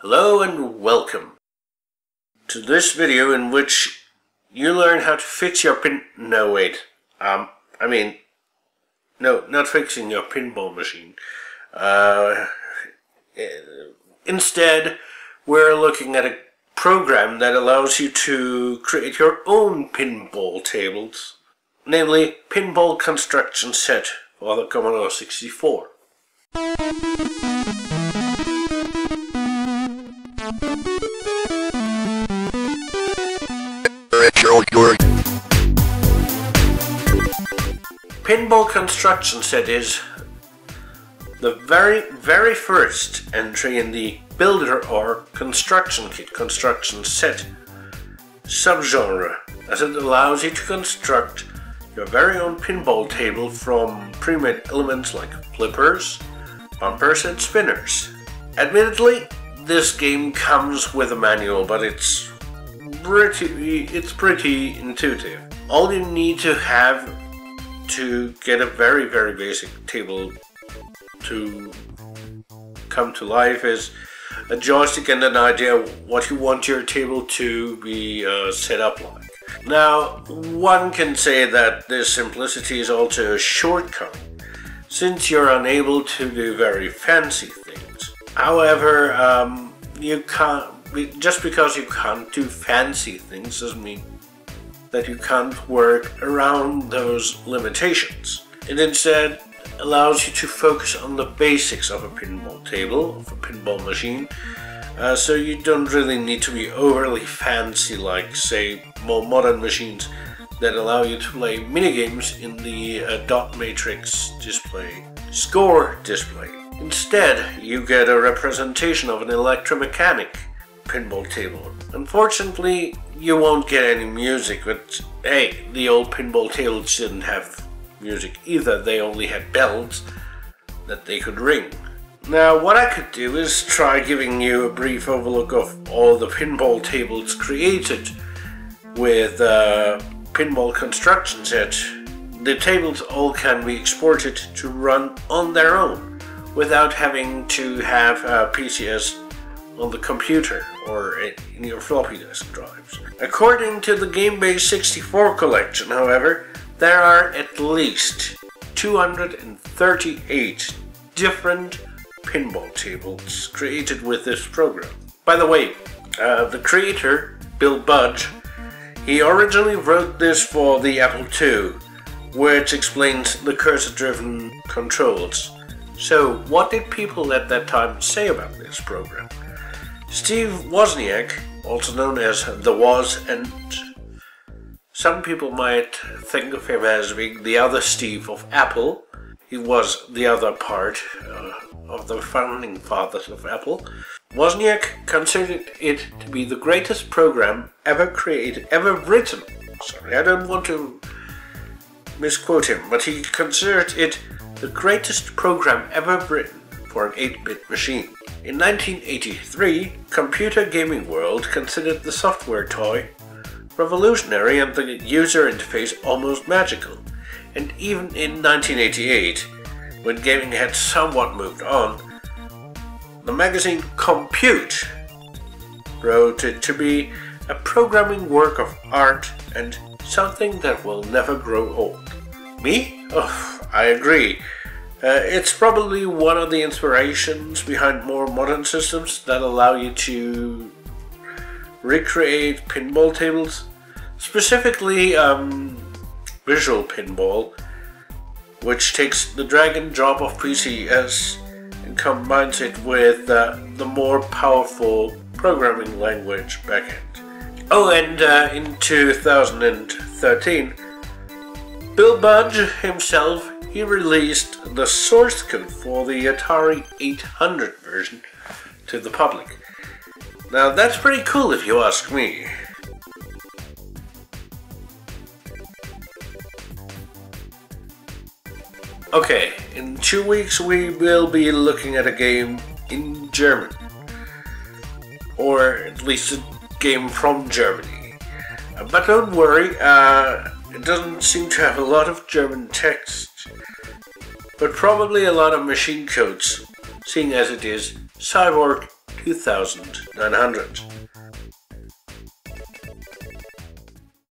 Hello and welcome to this video in which you learn how to fix your no, not fixing your pinball machine. Instead, we're looking at a program that allows you to create your own pinball tables, namely Pinball Construction Set for the Commodore 64. RetroKork. Pinball Construction Set is the very first entry in the builder or construction kit construction set subgenre, as it allows you to construct your very own pinball table from pre-made elements like flippers, bumpers and spinners. Admittedly, this game comes with a manual, but it's pretty intuitive. All you need to have to get a very basic table to come to life is a joystick and an idea what you want your table to be set up like. Now, one can say that this simplicity is also a shortcut, since you're unable to do very fancy things. However, you can't. Just because you can't do fancy things doesn't mean that you can't work around those limitations. It instead allows you to focus on the basics of a pinball table, of a pinball machine, so you don't really need to be overly fancy like, say, more modern machines that allow you to play minigames in the dot matrix display, score display. Instead, you get a representation of an electromechanic pinball table. Unfortunately, you won't get any music, but hey, the old pinball tables didn't have music either. They only had bells that they could ring. Now, what I could do is try giving you a brief overlook of all the pinball tables created with Pinball Construction Set. The tables all can be exported to run on their own without having to have PCS on the computer or in your floppy disk drives. According to the GameBase 64 collection, however, there are at least 238 different pinball tables created with this program. By the way, the creator, Bill Budge, he originally wrote this for the Apple II, which explains the cursor-driven controls. So, what did people at that time say about this program? Steve Wozniak, also known as The Woz, and some people might think of him as being the other Steve of Apple. He was the other part of the founding fathers of Apple. Wozniak considered it to be the greatest program ever created, ever written. Sorry, I don't want to misquote him, but he considered it the greatest program ever written for an 8-bit machine. In 1983, Computer Gaming World considered the software toy revolutionary and the user interface almost magical. And even in 1988, when gaming had somewhat moved on, the magazine Compute wrote it to be a programming work of art and something that will never grow old. Me? Oh, I agree. It's probably one of the inspirations behind more modern systems that allow you to recreate pinball tables, specifically visual pinball, which takes the drag and drop of PCS and combines it with the more powerful programming language backend. Oh, and in 2013, Bill Budge himself, he released the source code for the Atari 800 version to the public. Now that's pretty cool if you ask me. Okay, in 2 weeks we will be looking at a game in German. Or at least a game from Germany. But don't worry, it doesn't seem to have a lot of German text, but probably a lot of machine codes, seeing as it is Cyborg 2900.